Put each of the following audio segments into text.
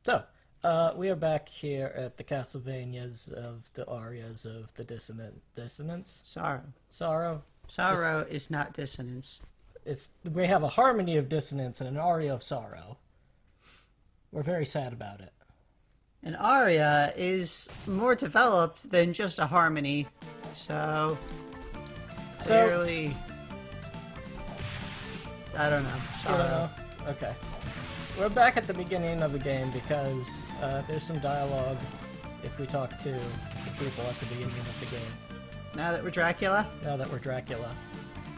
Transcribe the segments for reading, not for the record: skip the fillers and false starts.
So, we are back here at the Castlevanias of the Arias of the Dissonance? Sorrow. Sorrow? Sorrow is not dissonance. We have a harmony of dissonance and an aria of sorrow. We're very sad about it. An aria is more developed than just a harmony, so clearly, I don't know. Sorrow. Okay. We're back at the beginning of the game because there's some dialogue if we talk to the people at the beginning of the game. Now that we're Dracula? Now that we're Dracula.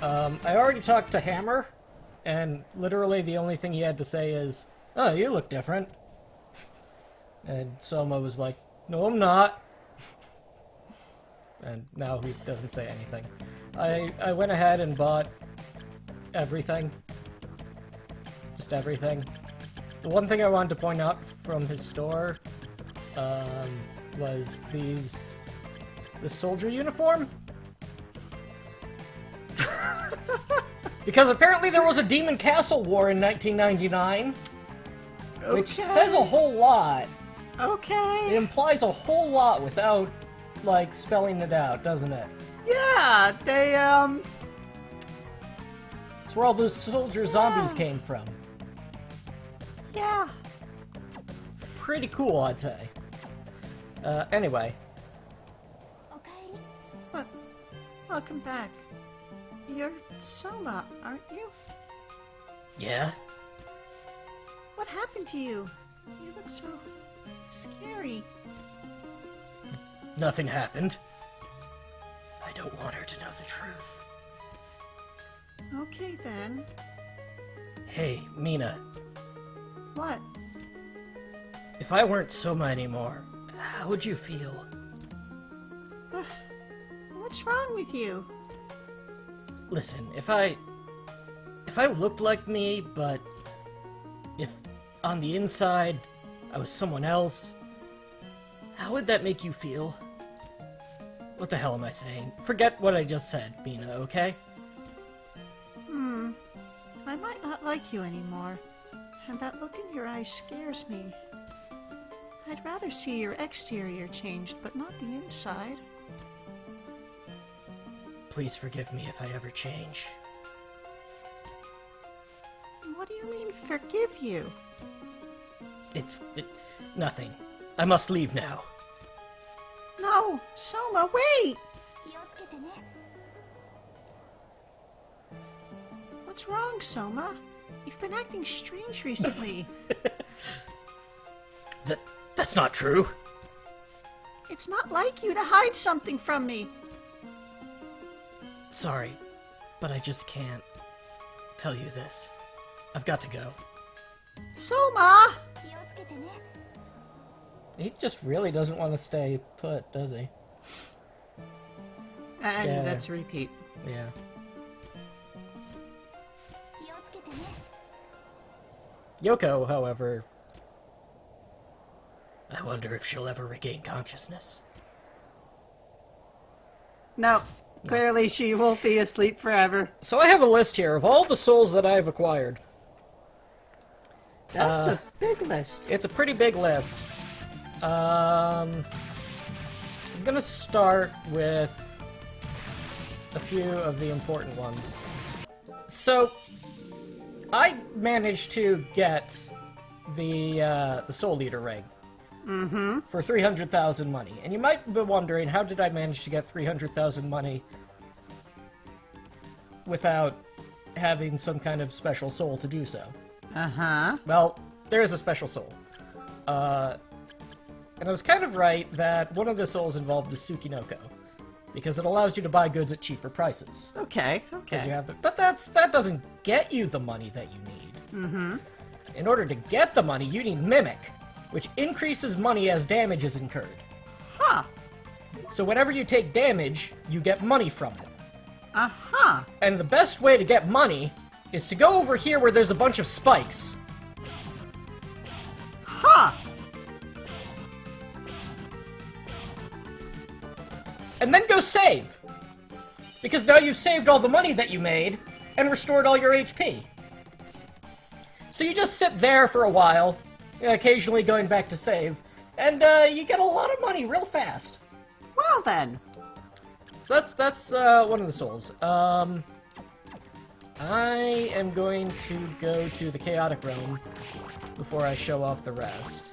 I already talked to Hammer, and literally the only thing he had to say is, "Oh, you look different." And Soma was like, "No, I'm not." And now he doesn't say anything. I went ahead and bought everything. Just everything. The one thing I wanted to point out from his store was the soldier uniform. Because apparently there was a Demon Castle War in 1999, which says a whole lot. Okay. It implies a whole lot without, like, spelling it out, doesn't it? Yeah, they, It's where all those soldier zombies came from. Yeah. Pretty cool, I'd say. Anyway. Okay. What? Welcome back. You're Soma, aren't you? Yeah? What happened to you? You look so scary. Nothing happened. I don't want her to know the truth. Okay, then. Hey, Mina. What? If I weren't Soma anymore, how would you feel? What's wrong with you? Listen, if I looked like me, but if on the inside I was someone else, how would that make you feel? What the hell am I saying? Forget what I just said, Mina, okay? I might not like you anymore. And that look in your eyes scares me. I'd rather see your exterior changed, but not the inside. Please forgive me if I ever change. What do you mean, forgive you? Nothing. I must leave now. No! Soma, wait! What's wrong, Soma? You've been acting strange recently. That's not true. It's not like you to hide something from me. Sorry, but I just can't tell you this. I've got to go. Soma! He just really doesn't want to stay put, does he? And Yeah. that's a repeat. Yeah. Yoko, however, I wonder if she'll ever regain consciousness. No, clearly she won't be asleep forever. So I have a list here of all the souls that I've acquired. That's a big list. It's a pretty big list. I'm gonna start with a few of the important ones. So, I managed to get the Soul Eater ring. For 300,000 money. And you might be wondering, how did I manage to get 300,000 money without having some kind of special soul to do so? Uh-huh. Well, there is a special soul. And I was kind of right that one of the souls involved is Tsukinoko, because it allows you to buy goods at cheaper prices. Okay, Because you okay. have the, but that doesn't get you the money that you need. In order to get the money, you need Mimic, which increases money as damage is incurred. Huh. So whenever you take damage, you get money from it. Uh-huh. And the best way to get money is to go over here where there's a bunch of spikes. Huh. And then go save. Because now you've saved all the money that you made and restored all your HP. So you just sit there for a while, occasionally going back to save, and you get a lot of money real fast. Well then. So that's one of the souls. I am going to go to the Chaotic Realm before I show off the rest.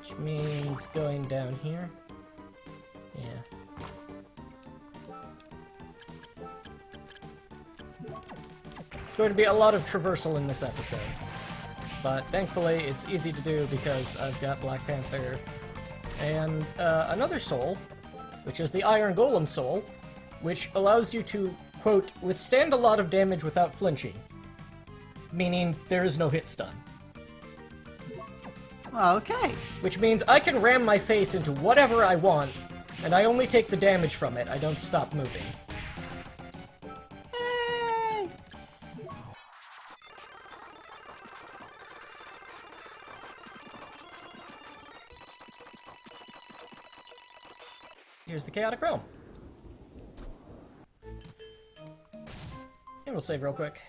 Which means going down here. Yeah. It's going to be a lot of traversal in this episode. But thankfully, it's easy to do because I've got Black Panther and another soul, which is the Iron Golem soul, which allows you to, quote, withstand a lot of damage without flinching. Meaning, there is no hit stun. Okay. Which means I can ram my face into whatever I want, and I only take the damage from it. I don't stop moving. Hey. Here's the Chaotic Realm. And we'll save real quick.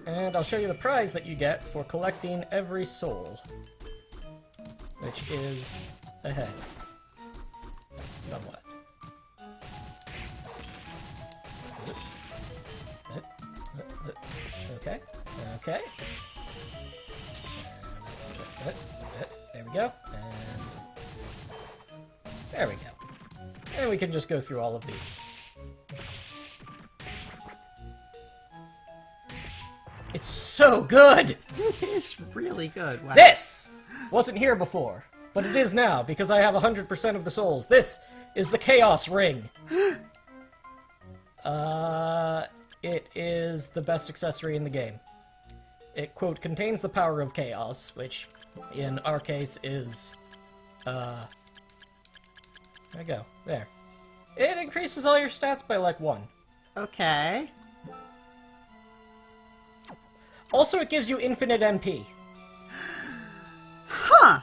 And I'll show you the prize that you get for collecting every soul. Which is ahead. Somewhat. Okay. Okay. There we go. And there we go. And we can just go through all of these. It's so good! It is really good. Wow. This wasn't here before, but it is now, because I have 100% of the souls. This is the Chaos Ring. It is the best accessory in the game. It, quote, contains the power of chaos, which, in our case, is, there you go. There. It increases all your stats by, like, 1. Okay. Also, it gives you infinite MP. Huh.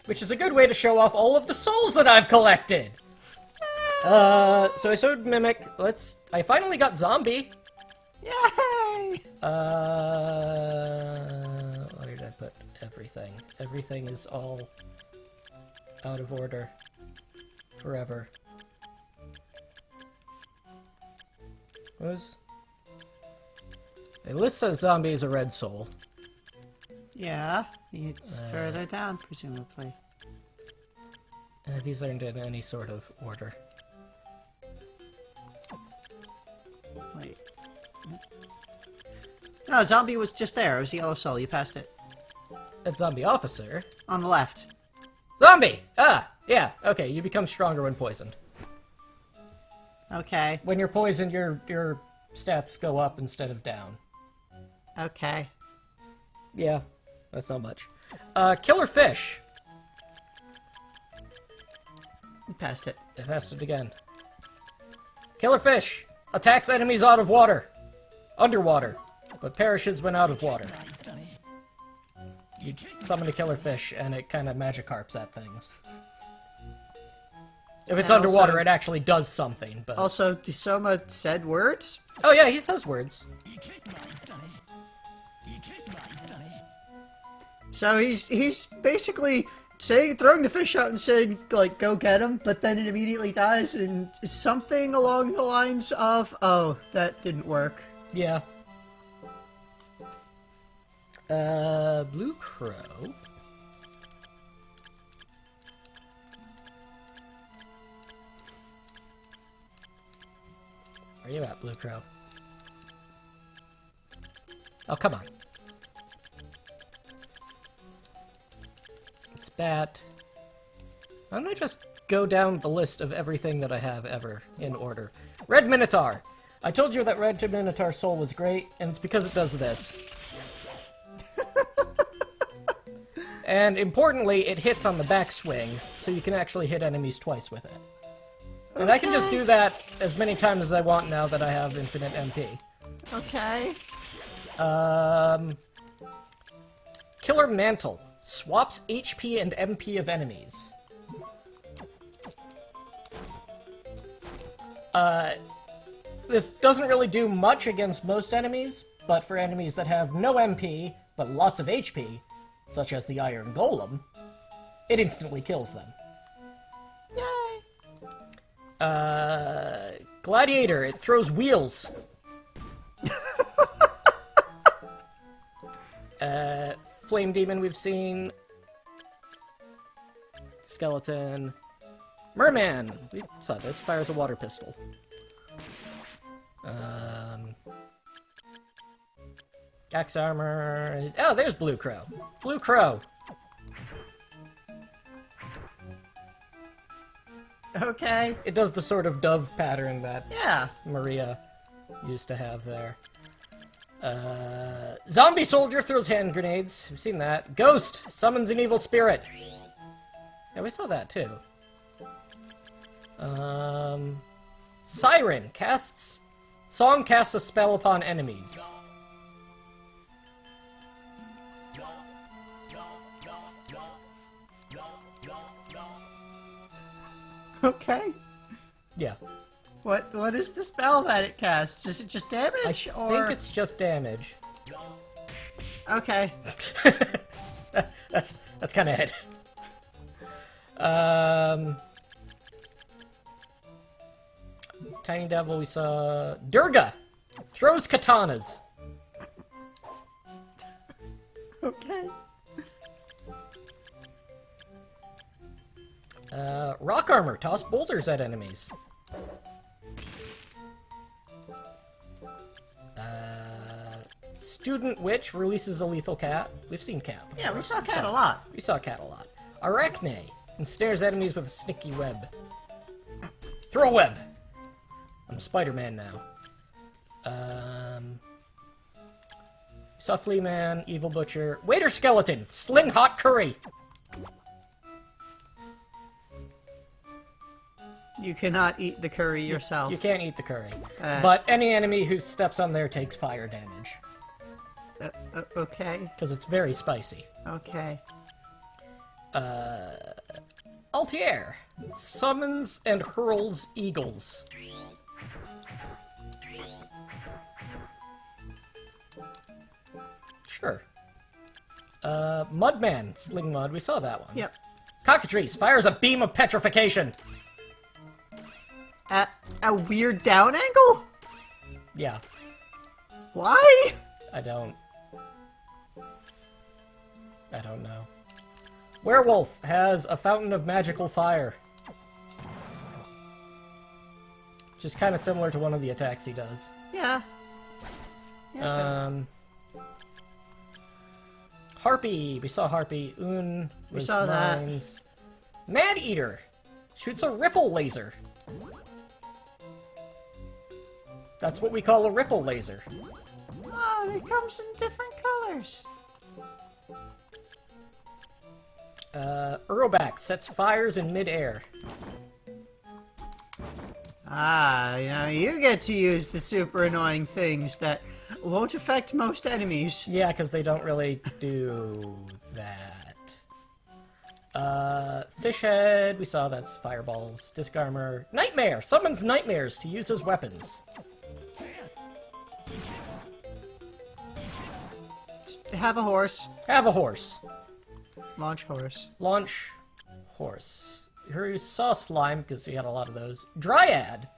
Which is a good way to show off all of the souls that I've collected! So I showed Mimic. I finally got Zombie! Yay! Where did I put everything? Everything is all out of order. Forever. It lists as Zombie as a red soul. Yeah, it's further down, presumably. These aren't in any sort of order. Wait. No, Zombie was just there. It was Yellow Soul. You passed it. That's Zombie Officer. On the left. Zombie! Ah! Yeah, okay, you become stronger when poisoned. Okay. When you're poisoned, your stats go up instead of down. Okay. Yeah, that's not much. Killer Fish. You passed it. I passed it again. Killer Fish attacks enemies out of water. Underwater. But perishes when out of water. You summon a Killer Fish, and it kind of Magikarps at things. If it's And underwater, also- it actually does something, but... Also, Soma said words? Oh yeah, he says words. So he's basically throwing the fish out and saying, like, go get him, but then it immediately dies, and something along the lines of, oh, that didn't work. Yeah. Blue Crow. Where are you at, Blue Crow? Oh, come on. It's Bat. Why don't I just go down the list of everything that I have ever in order? Red Minotaur! I told you that Red Minotaur Soul was great, and it's because it does this. And importantly, it hits on the backswing, so you can actually hit enemies twice with it. And I can just do that as many times as I want now that I have infinite MP. Okay. Killer Mantle. Swaps HP and MP of enemies. this doesn't really do much against most enemies, but for enemies that have no MP, but lots of HP, such as the Iron Golem, it instantly kills them. Yay! Gladiator, it throws wheels. Flame Demon we've seen. Skeleton. Merman! We saw this. Fires a water pistol. Axe armor. Oh, there's Blue Crow. Blue Crow. Okay. It does the sort of dove pattern that Yeah. Maria used to have there. Zombie soldier throws hand grenades. We've seen that. Ghost summons an evil spirit. Yeah, we saw that too. Siren casts a spell upon enemies. Okay. Yeah. What is the spell that it casts? Is it just damage? I think it's just damage. Okay. That's kind of it. Tiny Devil, we saw Durga throws katanas. Okay. Rock armor toss boulders at enemies. Student Witch releases a lethal cat. We've seen cat before. Yeah, we saw cat a lot. We saw cat a lot. Arachne ensnares enemies with a sneaky web. Throw a web! I'm Spider-Man now. We saw Flea Man, Evil Butcher. Waiter Skeleton! Sling hot curry! You cannot eat the curry yourself. You can't eat the curry. But any enemy who steps on there takes fire damage. Okay. Because it's very spicy. Okay. Altier summons and hurls eagles. Sure. Mudman, Sling Mud, we saw that one. Yep. Cockatrice fires a beam of petrification. At a weird down angle? Yeah, Why? I don't know. Werewolf has a fountain of magical fire. Which is kind of similar to one of the attacks he does. Yeah. Harpy, we saw Harpy. We saw that. Mad Eater shoots a ripple laser. That's what we call a ripple laser. Oh, it comes in different colors. Uroback sets fires in midair. Ah, you get to use the super annoying things that won't affect most enemies. Yeah, because they don't really do that. Fishhead, we saw that's fireballs. Disc armor. Nightmare summons nightmares to use as weapons. Have a horse. Have a horse. Launch horse. Launch horse. You saw slime because he had a lot of those. Dryad.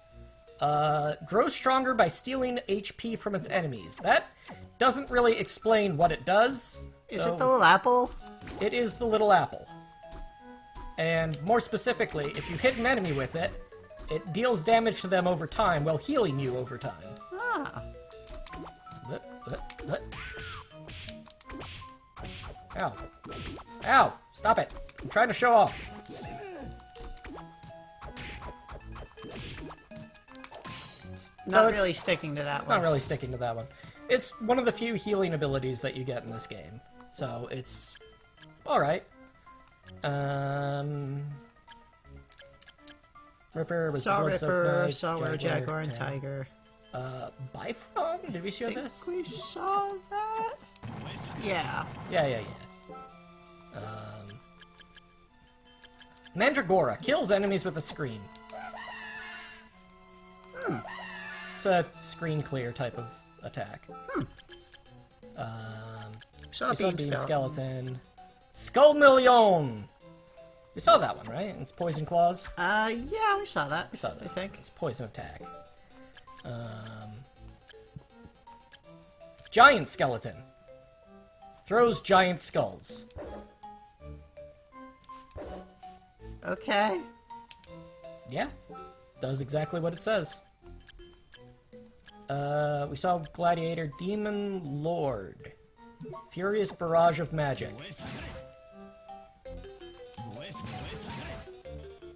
Grows stronger by stealing HP from its enemies. That doesn't really explain what it does. Is it the little apple? It is the little apple. And more specifically, if you hit an enemy with it, it deals damage to them over time while healing you over time. Ah. Ow. Ow! Stop it! I'm trying to show off. Not really sticking to that one. It's not really sticking to that one. It's one of the few healing abilities that you get in this game. So it's alright. Ripper was Saw the Blood-Soaked Ripper, Knife, saw Were Jaguar and Tiger. Bifrog? Did we show this? We saw that? Yeah. Yeah. Mandragora kills enemies with a scream. It's a screen clear type of attack. Saw We saw Beam Beam Skeleton. Skeleton. Skull Million! We saw that one, right? It's Poison Claws. Yeah, we saw that. We saw that. I think. It's Poison Attack. Giant Skeleton. Throws giant skulls. Okay. Yeah. Does exactly what it says. We saw Gladiator Demon Lord. Furious Barrage of Magic.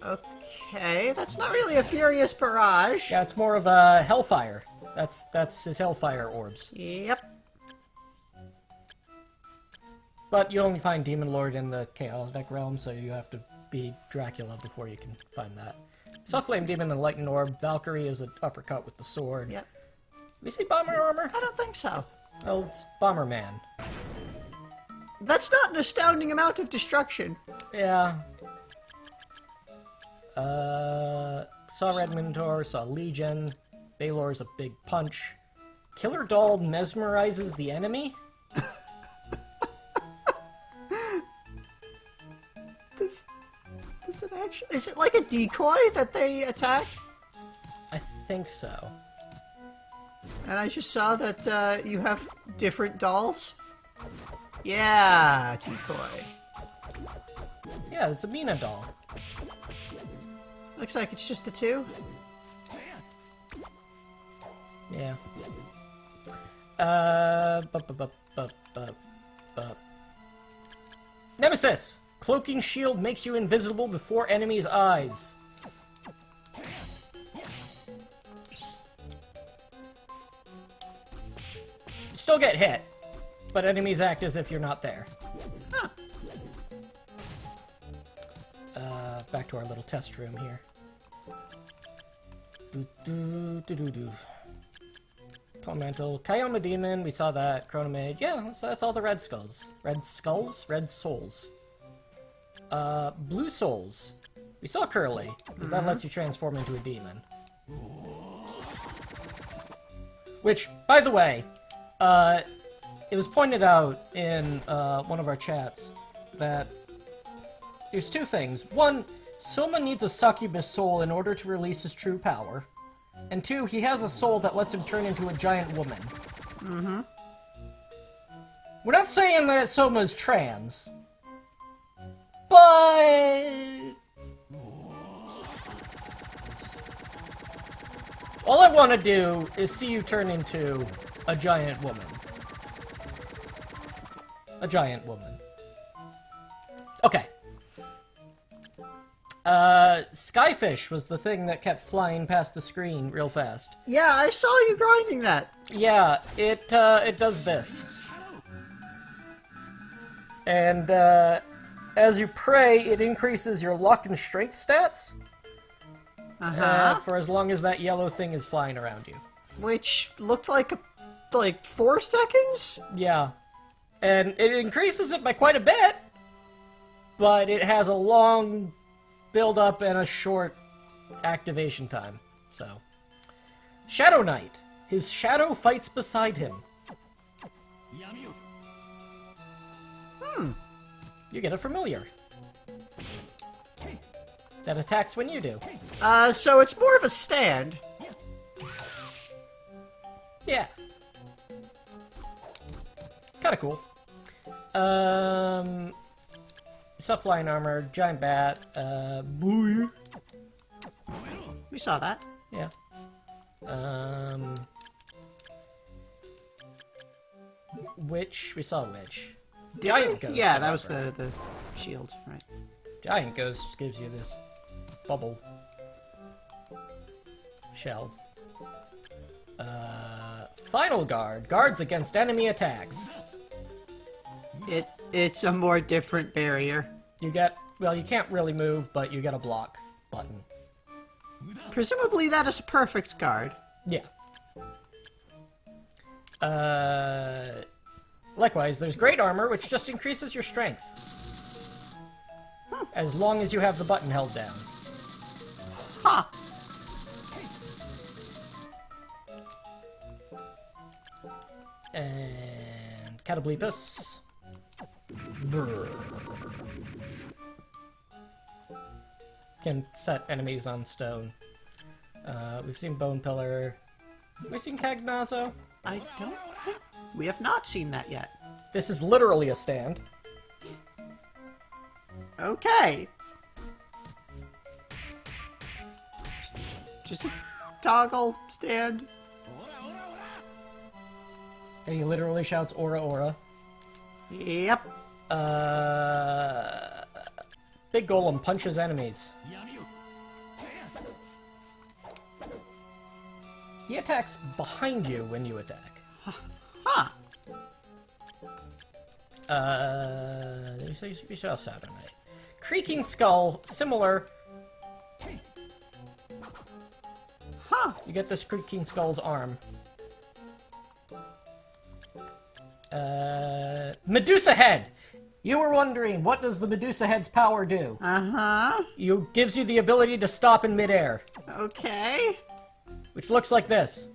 Okay, that's not really a Furious Barrage. Yeah, it's more of a Hellfire. That's his Hellfire orbs. Yep. But you only find Demon Lord in the Chaotic realm, so you have to be Dracula before you can find that. Saw Flame Demon and Lightning Orb. Valkyrie is an uppercut with the sword. Yep. We see Bomber Armor? I don't think so. Well, it's Bomber Man. That's not an astounding amount of destruction. Yeah. Saw Red Minotaur, saw Legion. Baylor's a big punch. Killer Doll mesmerizes the enemy? Does it actually... Is it like a decoy that they attack? I think so. And I just saw that you have different dolls. Yeah, decoy. Yeah, it's a Mina doll. Looks like it's just the two. Yeah. Nemesis! Cloaking shield makes you invisible before enemies' eyes. You still get hit, but enemies act as if you're not there. Huh. Back to our little test room here. Tormental. Kyoma Demon, we saw that. Chronomage. Yeah, so that's all the red skulls. Red skulls? Red souls. Blue souls. We saw Curly, because that lets you transform into a demon. Which, by the way, it was pointed out in one of our chats that there's two things. One, Soma needs a succubus soul in order to release his true power. And two, he has a soul that lets him turn into a giant woman. Mm-hmm. We're not saying that Soma's trans. But... all I want to do is see you turn into a giant woman. A giant woman. Okay. Skyfish was the thing that kept flying past the screen real fast. Yeah, I saw you grinding that. Yeah, it does this. And, as you pray, it increases your luck and strength stats. For as long as that yellow thing is flying around you. Which looked like 4 seconds? Yeah. And it increases it by quite a bit, but it has a long build-up and a short activation time, so. Shadow Knight. His shadow fights beside him. You get a familiar. That attacks when you do. So it's more of a stand. Yeah. Kinda cool. Stuff flying armor, giant bat, boo. We saw that. Yeah. Witch, we saw Witch. Giant Ghost. Yeah, that was the shield, right? Giant Ghost gives you this bubble shell. Final Guard. Guards against enemy attacks. It's a more different barrier. You get, well, you can't really move, but you get a block button. Presumably that is a perfect guard. Yeah. Likewise, there's Great Armor, which just increases your strength. As long as you have the button held down. Ha! And Catoblepus. Brr. Can set enemies on stone. We've seen Bone Pillar. Have we seen Cagnazo? I don't think we have not seen that yet. This is literally a stand. Okay. Just a toggle stand. And he literally shouts "Aura, Aura." Yep. Big Golem punches enemies. He attacks behind you when you attack. Huh. We saw Saturn Night. Creaking Skull, similar. Huh. You get this Creaking Skull's arm. Medusa Head! You were wondering, what does the Medusa Head's power do? Uh-huh. Gives you the ability to stop in midair. Okay. Which looks like this.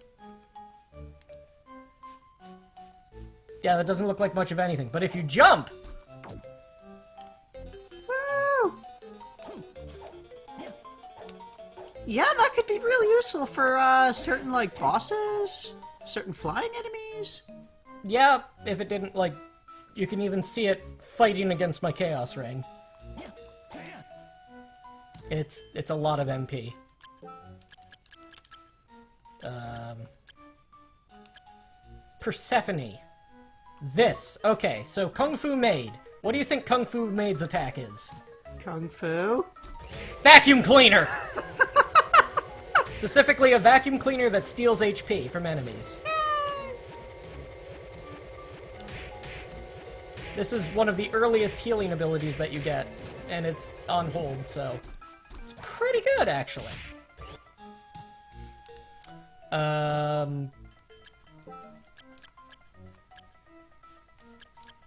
Yeah, that doesn't look like much of anything. But if you jump... Woo! Yeah, that could be really useful for certain, like, bosses, certain flying enemies. Yeah, if it didn't, like... You can even see it fighting against my Chaos Ring. It's a lot of MP. Persephone. This. Okay, so Kung Fu Maid. What do you think Kung Fu Maid's attack is? Kung Fu? Vacuum cleaner! Specifically a vacuum cleaner that steals HP from enemies. This is one of the earliest healing abilities that you get, and it's on hold, so it's pretty good, actually.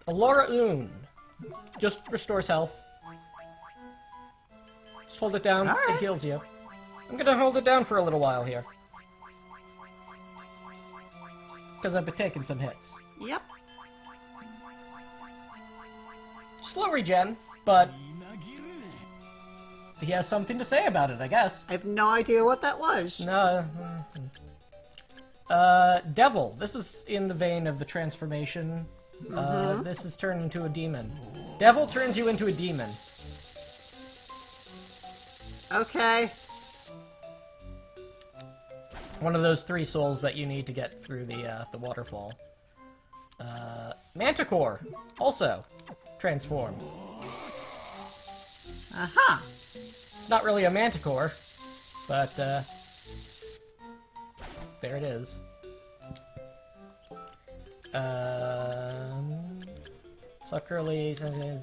Alora Un. Just restores health. Just hold it down, All right. It heals you. I'm gonna hold it down for a little while here. Because I've been taking some hits. Yep. Slow regen, but he has something to say about it, I guess. I have no idea what that was. No. Devil. This is in the vein of the transformation. This is turned into a demon. Devil turns you into a demon. Okay. One of those 3 souls that you need to get through the waterfall. Manticore. Also. Transform. Aha. It's not really a manticore, but there it is. Saw Curly,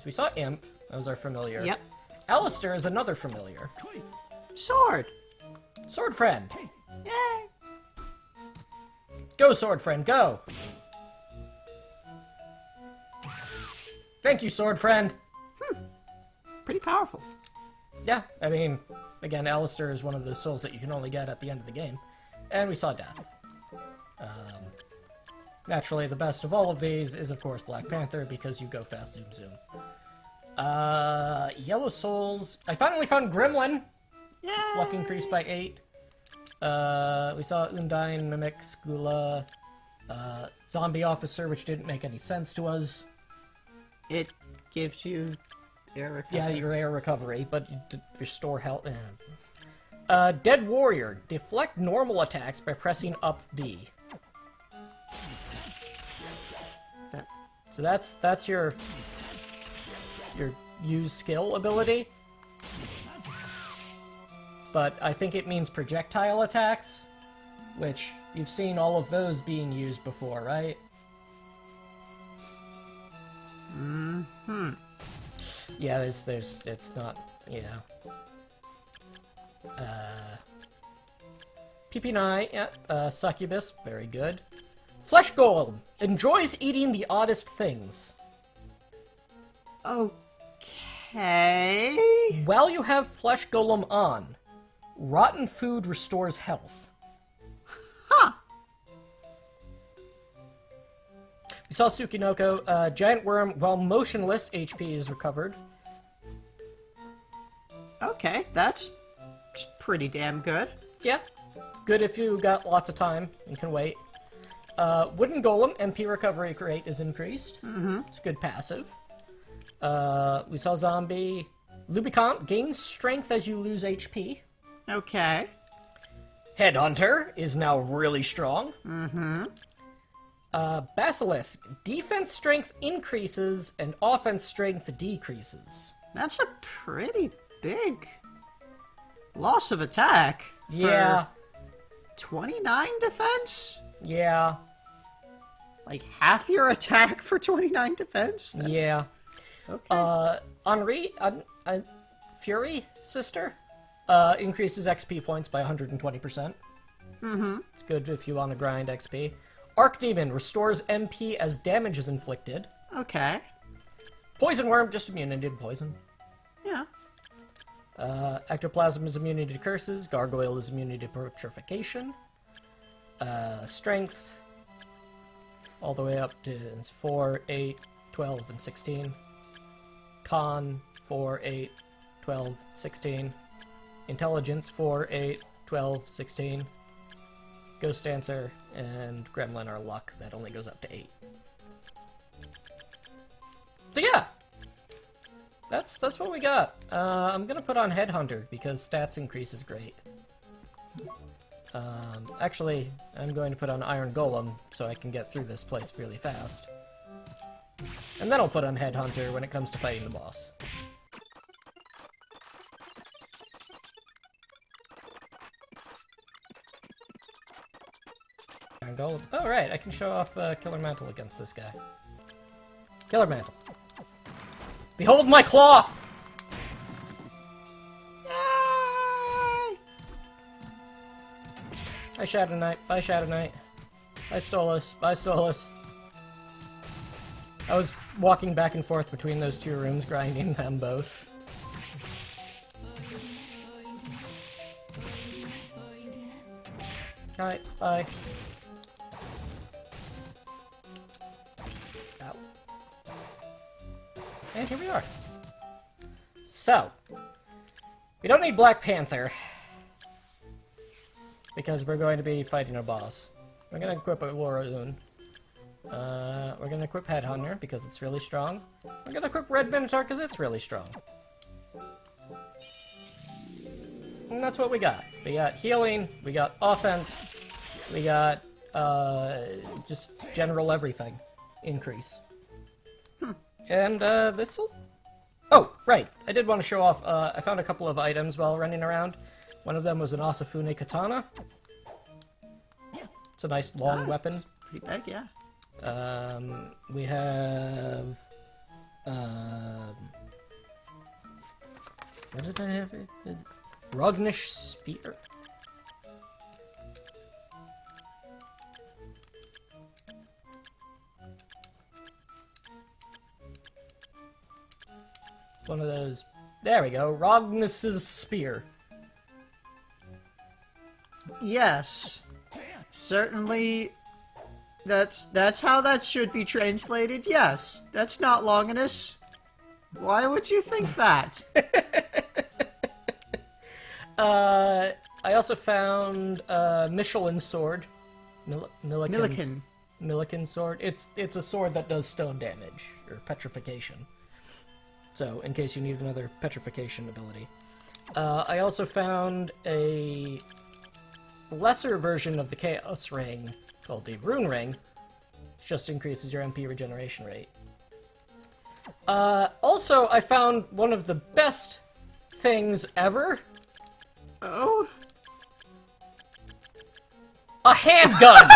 we saw Imp, those are familiar. Yep. Alistair is another familiar. Sword. Sword Friend. Yay. Go, Sword Friend, go! Thank you, Sword Friend! Pretty powerful. Yeah, I mean, again, Alistair is one of those souls that you can only get at the end of the game. And we saw Death. Naturally, the best of all of these is, of course, Black Panther, because you go fast, zoom, zoom. Yellow Souls. I finally found Gremlin! Yay. Luck increased by 8. We saw Undine, Mimic, Skula, Zombie Officer, which didn't make any sense to us. It gives you air recovery. Yeah, your air recovery, but you restore health. Dead Warrior. Deflect normal attacks by pressing up B. So that's your use skill ability. But I think it means projectile attacks, which you've seen all of those being used before, right? Mm-hmm. Yeah, it's not, yeah. PP9, yeah, Succubus, very good. Flesh Golem, enjoys eating the oddest things. Okay. While you have Flesh Golem on, rotten food restores health. Huh. You saw Tsukinoko. Giant worm, while motionless, HP is recovered. Okay, that's pretty damn good. Yeah. Good if you got lots of time and can wait. Wooden Golem, MP recovery rate is increased. Mm-hmm. It's good passive. We saw Zombie. Lubicant gains strength as you lose HP. Okay. Headhunter is now really strong. Mm-hmm. Basilisk, defense strength increases and offense strength decreases. That's a pretty big loss of attack. Yeah. 29 defense? Yeah. Like half your attack for 29 defense? That's... Yeah. Okay. Fury Sister, increases XP points by 120%. Mm-hmm. It's good if you want to grind XP. Archdemon restores MP as damage is inflicted. Okay. Poison Worm, just immunity to poison. Yeah. Ectoplasm is immunity to curses. Gargoyle is immunity to petrification. Strength, all the way up to 4, 8, 12, and 16. Con, 4, 8, 12, 16. Intelligence, 4, 8, 12, 16. Ghost Dancer and Gremlin are luck. That only goes up to 8. So yeah! That's what we got. I'm gonna put on Headhunter, because stats increase is great. Actually, I'm going to put on Iron Golem, so I can get through this place really fast. And then I'll put on Headhunter when it comes to fighting the boss. Iron Golem. Oh, right, I can show off Killer Mantle against this guy. Killer Mantle. Behold my cloth! Yay! Bye, Shadow Knight. Bye, Shadow Knight. Bye, Stolas. Bye, Stolas. I was walking back and forth between those two rooms, grinding them both. Alright, bye. Ow. And here we are. So, we don't need Black Panther, because we're going to be fighting a boss. We're going to equip a Warrune. We're going to equip Headhunter, because it's really strong. We're going to equip Red Minotaur, because it's really strong. And that's what we got. We got healing, we got offense, we got, just general everything increase. And, this'll... Oh, right. I did want to show off, I found a couple of items while running around. One of them was an Asafune Katana. It's a nice long weapon. It's pretty big, yeah. We have... what did I have? Rognish Spear. One of those. There we go. Rognish's Spear. Yes. Certainly, that's how that should be translated. Yes. That's not Longinus. Why would you think that? I also found Michelin's sword. Milliken's sword. It's a sword that does stone damage, or petrification. So, in case you need another petrification ability. I also found a lesser version of the Chaos Ring, called the Rune Ring, which just increases your MP regeneration rate. Also, I found one of the best things ever. Oh? A handgun!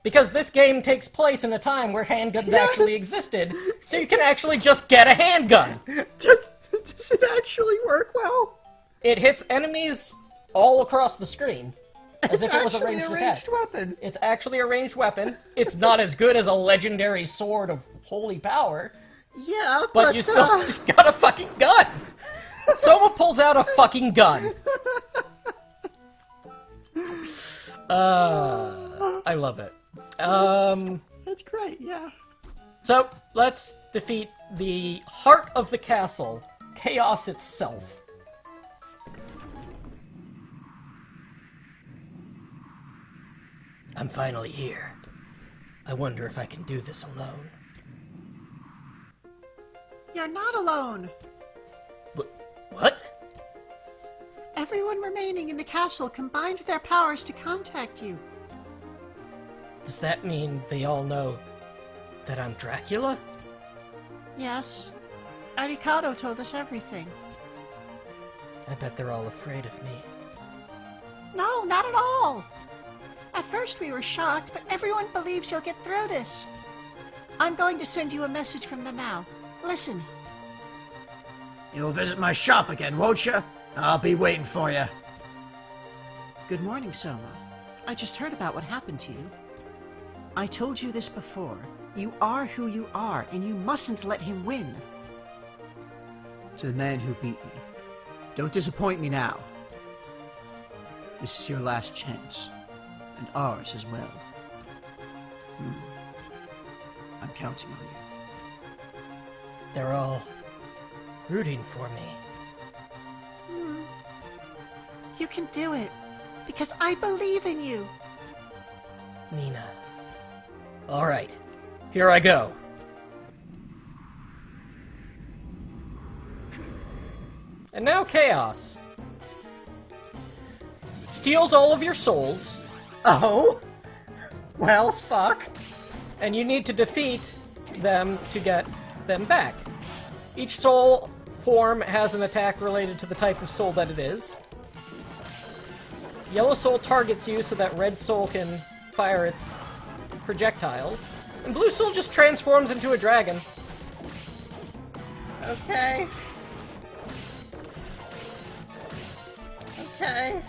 Because this game takes place in a time where handguns actually existed, so you can actually just get a handgun! Does it actually work well? It hits enemies all across the screen. As if it was a ranged weapon. It's actually a ranged weapon. It's not as good as a legendary sword of holy power. Yeah, but you still just got a fucking gun! pulls out a fucking gun. I love it. That's great, yeah. So, let's defeat the heart of the castle, chaos itself. I'm finally here. I wonder if I can do this alone. You're not alone. What? Everyone remaining in the castle combined their powers to contact you. Does that mean they all know that I'm Dracula? Yes. Arikado told us everything. I bet they're all afraid of me. No, not at all. At first we were shocked, but everyone believes you'll get through this. I'm going to send you a message from them now. Listen. You'll visit my shop again, won't you? I'll be waiting for you. Good morning, Soma. I just heard about what happened to you. I told you this before. You are who you are, and you mustn't let him win. To the man who beat me, don't disappoint me now. This is your last chance, and ours as well. I'm counting on you. They're all rooting for me. You can do it, because I believe in you. Nina. Alright, here I go. And now Chaos steals all of your souls. Oh? Well, fuck. And you need to defeat them to get them back. Each soul form has an attack related to the type of soul that it is. Yellow soul targets you so that red soul can fire its projectiles. And blue soul just transforms into a dragon. Okay. Okay.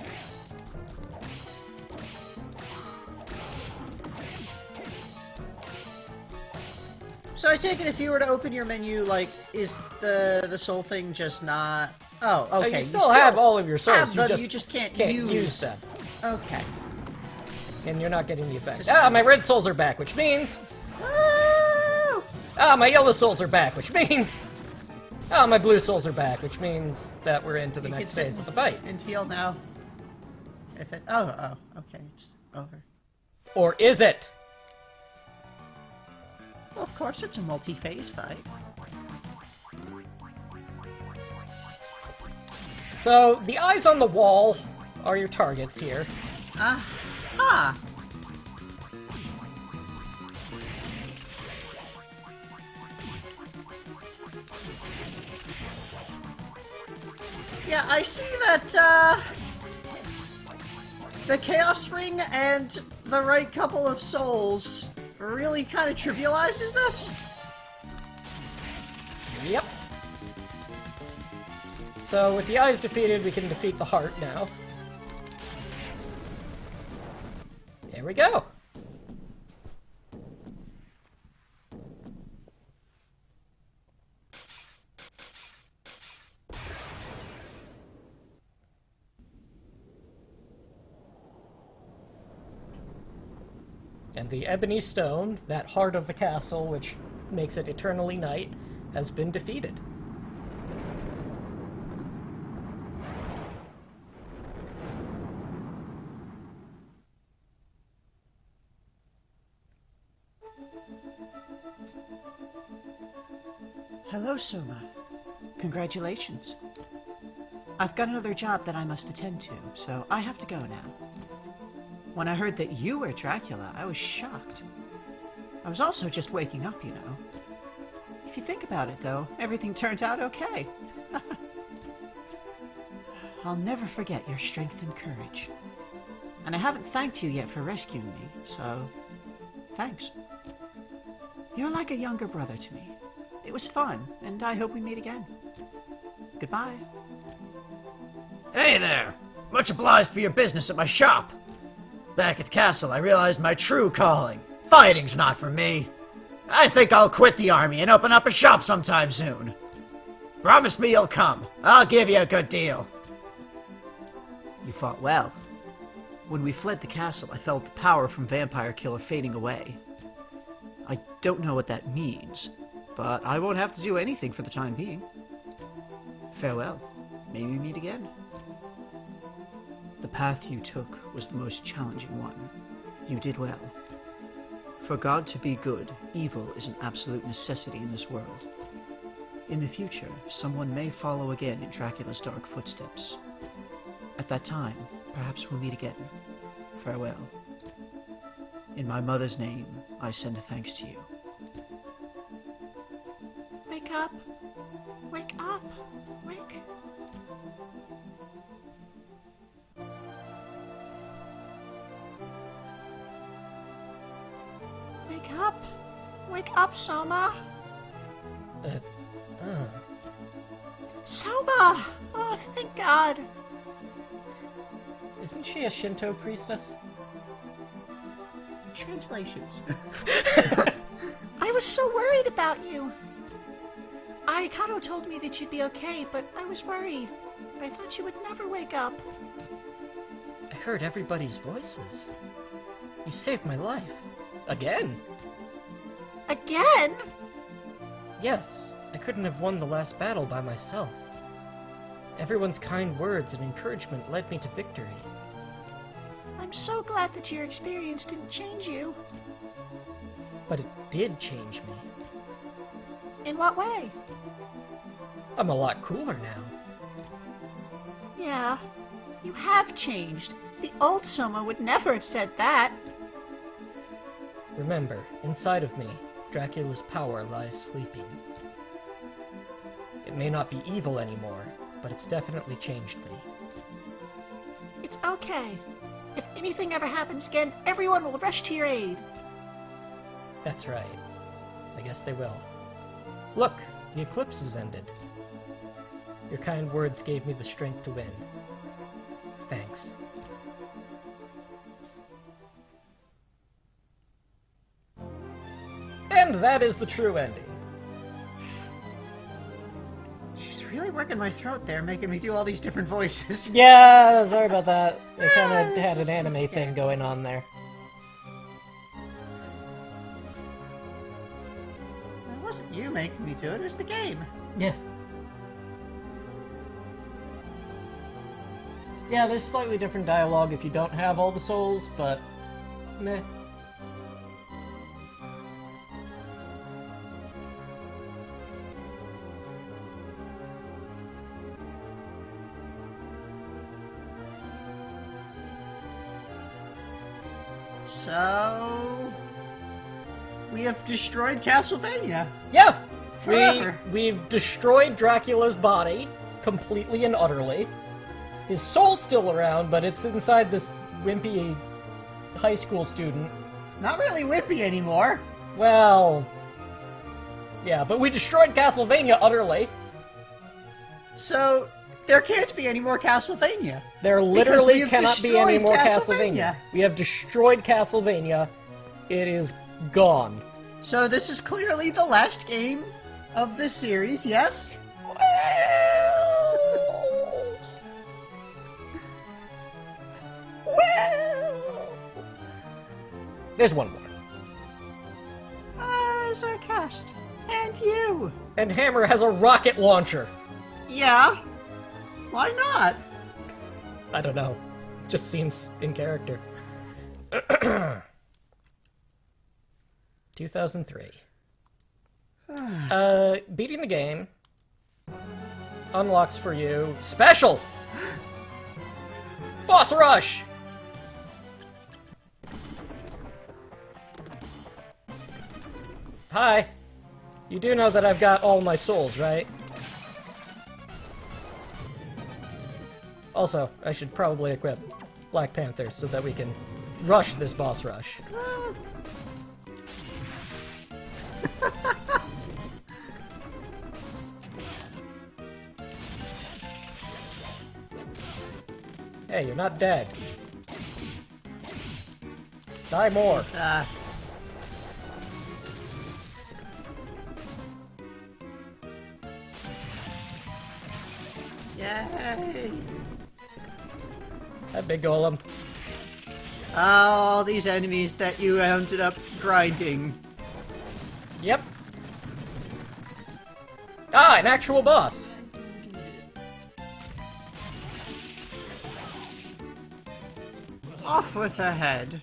So I take it if you were to open your menu, like, is the soul thing just not... Oh, okay. You still have all of your souls. Have them, you just can't use them. Okay. And you're not getting the effect. My red souls are back, which means... Woo! my yellow souls are back, which means... my blue souls are back, which means that we're into the next phase of the fight. And heal now. If it... Oh, okay. It's over. Or is it? Well, of course it's a multi-phase fight. So, the eyes on the wall are your targets here. Aha! Yeah, I see that, the Chaos Ring and the right couple of souls really kind of trivializes this. Yep. So, with the eyes defeated, we can defeat the heart now. There we go. And the ebony stone, that heart of the castle, which makes it eternally night, has been defeated. Hello, Soma. Congratulations. I've got another job that I must attend to, so I have to go now. When I heard that you were Dracula, I was shocked. I was also just waking up, you know. If you think about it, though, everything turned out okay. I'll never forget your strength and courage. And I haven't thanked you yet for rescuing me, so thanks. You're like a younger brother to me. It was fun, and I hope we meet again. Goodbye. Hey there! Much obliged for your business at my shop. Back at the castle, I realized my true calling. Fighting's not for me. I think I'll quit the army and open up a shop sometime soon. Promise me you'll come. I'll give you a good deal. You fought well. When we fled the castle, I felt the power from Vampire Killer fading away. I don't know what that means, but I won't have to do anything for the time being. Farewell. May we meet again. The path you took was the most challenging one. You did well. For God to be good, evil is an absolute necessity in this world. In the future, someone may follow again in Dracula's dark footsteps. At that time, perhaps we'll meet again. Farewell. In my mother's name, I send thanks to you. Wake up! Wake up! Wake... Wake up! Wake up, Soma! Soma! Oh, thank God! Isn't she a Shinto priestess? Translations. I was so worried about you. Arikado told me that you'd be okay, but I was worried. I thought you would never wake up. I heard everybody's voices. You saved my life. Again? Again? Yes, I couldn't have won the last battle by myself. Everyone's kind words and encouragement led me to victory. I'm so glad that your experience didn't change you. But it did change me. In what way? I'm a lot cooler now. Yeah, you have changed. The old Soma would never have said that. Remember, inside of me, Dracula's power lies sleeping. It may not be evil anymore, but it's definitely changed me. It's okay. If anything ever happens again, everyone will rush to your aid. That's right. I guess they will. Look, the eclipse has ended. Your kind words gave me the strength to win. Thanks. And that is the true ending. She's really working my throat there, making me do all these different voices. Yeah, sorry about that. They kind of had an anime thing going on there. It wasn't you making me do it, it was the game. Yeah. Yeah, there's slightly different dialogue if you don't have all the souls, but meh. So... we have destroyed Castlevania. Yeah! Forever. We've destroyed Dracula's body completely and utterly. His soul's still around, but it's inside this wimpy high school student. Not really wimpy anymore. Well... yeah, but we destroyed Castlevania utterly. So, there can't be any more Castlevania. There literally we have cannot be any destroyed more Castlevania. Castlevania. We have destroyed Castlevania. It is gone. So this is clearly the last game of this series, yes? Well... there's one more. Zarcast. And you. And Hammer has a rocket launcher. Yeah. Why not? I don't know. Just seems in character. 2003. Beating the game unlocks for you special boss rush. Hi. You do know that I've got all my souls, right? Also, I should probably equip Black Panther so that we can rush this boss rush. Hey, you're not dead. Die more. It's, Yay! That big golem. Oh, all these enemies that you ended up grinding. Yep. Ah, an actual boss. Off with the head.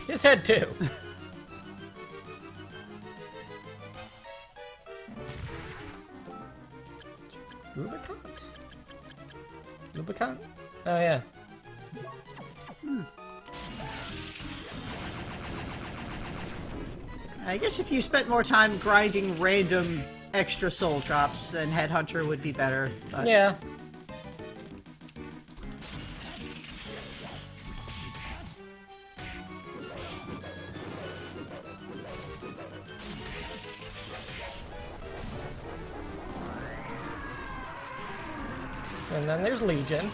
His head too. Rubicon? Oh yeah. I guess if you spent more time grinding random extra soul drops, then Headhunter would be better. But... Yeah. And then there's Legion.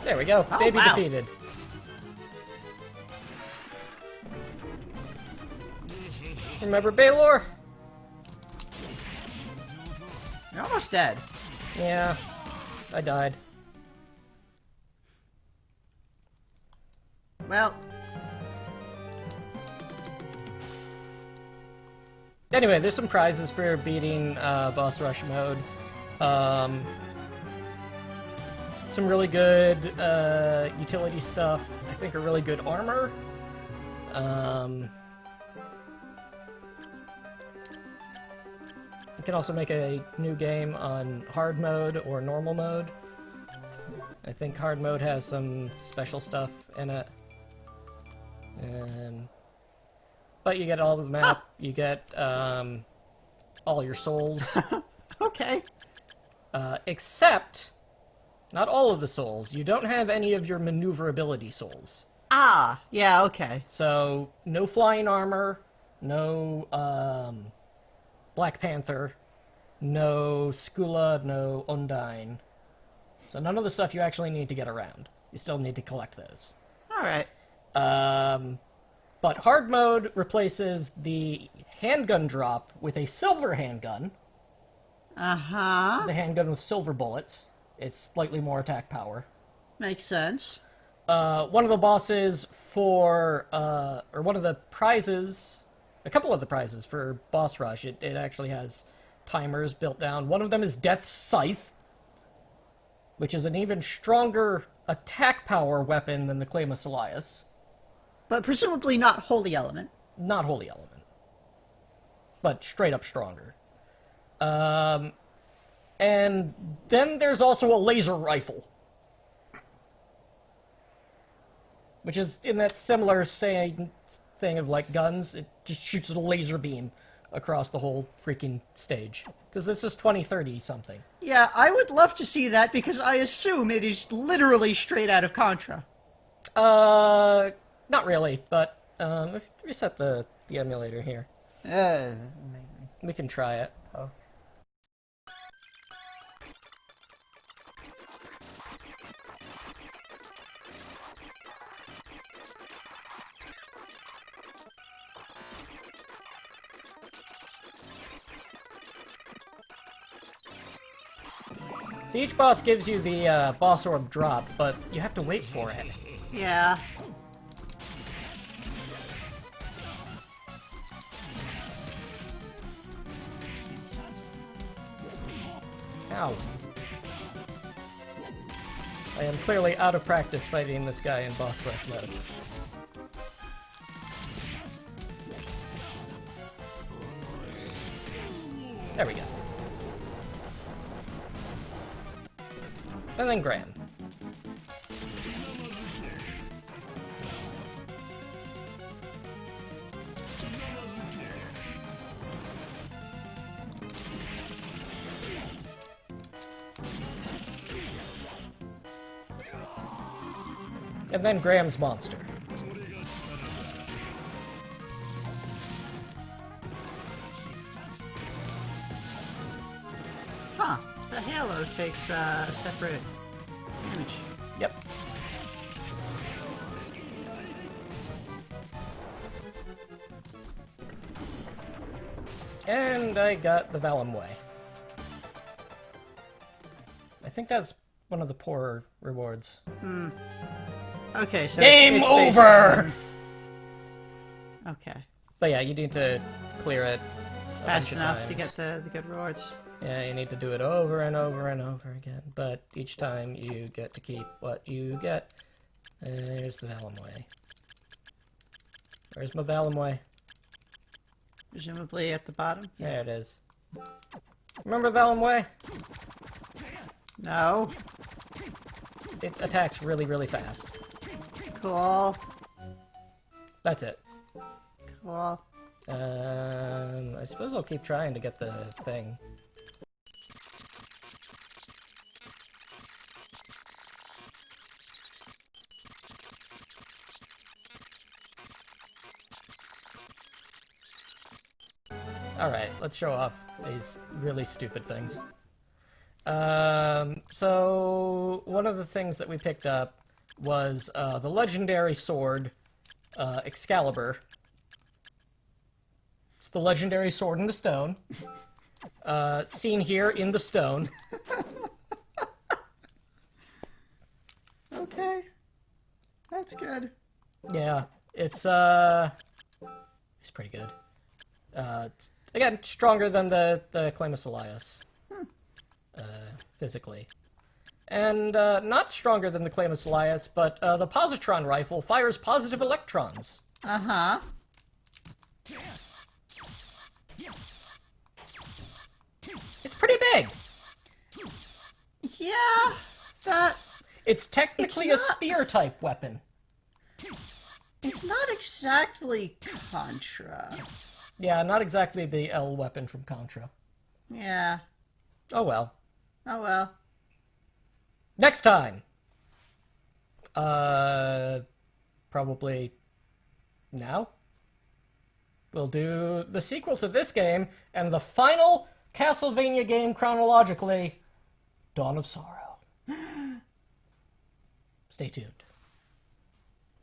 There we go. Oh, Baby wow. defeated. Remember Baylor? You're almost dead. Yeah. I died. Well, anyway, there's some prizes for beating boss rush mode. Some really good utility stuff. I think a really good armor. You can also make a new game on hard mode or normal mode. I think hard mode has some special stuff in it. But you get all of the map, you get all your souls. okay. Except, not all of the souls. You don't have any of your maneuverability souls. Ah, yeah, okay. So, no flying armor, no Black Panther, no Skula, no Undine. So none of the stuff you actually need to get around. You still need to collect those. Alright. But hard mode replaces the handgun drop with a silver handgun. Uh-huh. This is a handgun with silver bullets. It's slightly more attack power. Makes sense. One of the bosses for, or one of the prizes, a couple of the prizes for boss rush, it actually has timers built down. One of them is Death's Scythe, which is an even stronger attack power weapon than the Claim of Salias. But presumably not Holy Element. Not Holy Element. But straight up stronger. And then there's also a laser rifle. Which is in that similar thing of like guns. It just shoots a laser beam across the whole freaking stage. Because this is 2030 something. Yeah, I would love to see that because I assume it is literally straight out of Contra. Not really, but if you reset the emulator here, Maybe. we can try it. Oh. See, each boss gives you the boss orb drop, but you have to wait for it. Yeah. Ow. I am clearly out of practice fighting this guy in boss rush mode. There we go. And then Graham. And then Graham's monster. Huh. The halo takes a separate image. Yep. And I got the Vellum Way. I think that's one of the poorer rewards. Okay, so Game it's based over! on- Okay. But yeah, you need to clear it a Fast bunch of enough to times. get the good rewards. Yeah, you need to do it over and over and over again. But each time you get to keep what you get. There's the Vellum Way. Where's my Vellum Way? Presumably at the bottom. There it is. Remember Vellum Way? No. It attacks really, really fast. Cool. That's it. Cool. I suppose I'll keep trying to get the thing. Alright, let's show off these really stupid things. So one of the things that we picked up was the legendary sword, Excalibur. It's the legendary sword in the stone. Seen here in the stone. Okay. That's good. Yeah, it's pretty good. It's, again, stronger than the Claimus Elias. Physically. And not stronger than the Claimus Elias, but the positron rifle fires positive electrons. Uh-huh. It's pretty big. Yeah, that... It's technically It's a not- spear-type weapon. It's not exactly Contra. Yeah, not exactly the L weapon from Contra. Yeah. Oh well. Oh well. Next time! Probably now? We'll do the sequel to this game and the final Castlevania game chronologically, Dawn of Sorrow. Stay tuned.